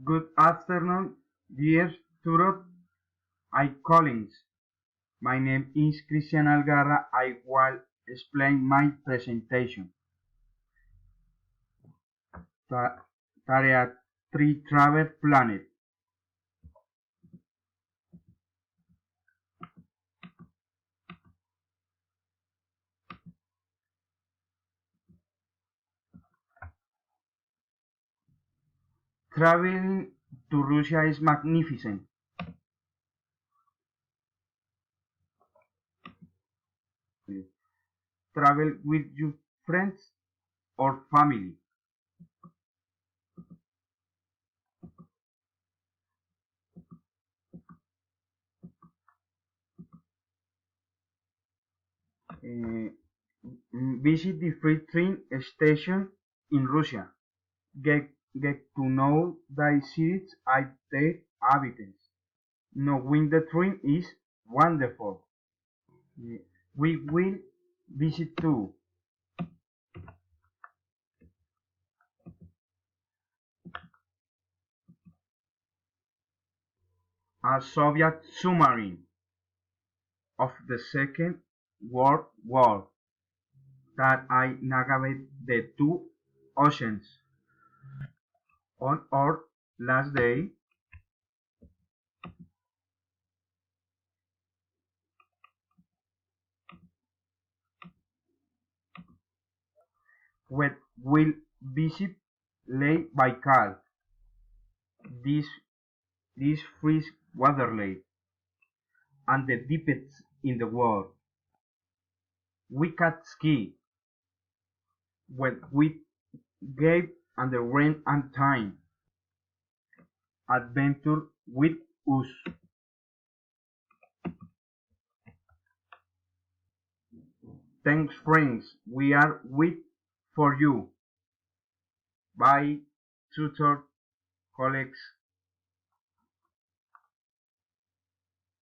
Good afternoon, dear Turot. I Collins. My name is Cristian Algarra. I will explain my presentation. Tarea 3 Travel Planet. Traveling to Russia is magnificent. Travel with your friends or family. Uh, Visit the free train station in Russia. Get, get to know the cities and their inhabitants. Knowing the train is wonderful. We will visit too. A Soviet submarine of the Second World War that I navigate the two oceans. On our last day, we will visit Lake Baikal, this, this freeze water lake, and the deepest in the world. We can ski when we gave and the rain and time. Adventure with us. Thanks friends, we are with for you. Bye, tutor, colleagues.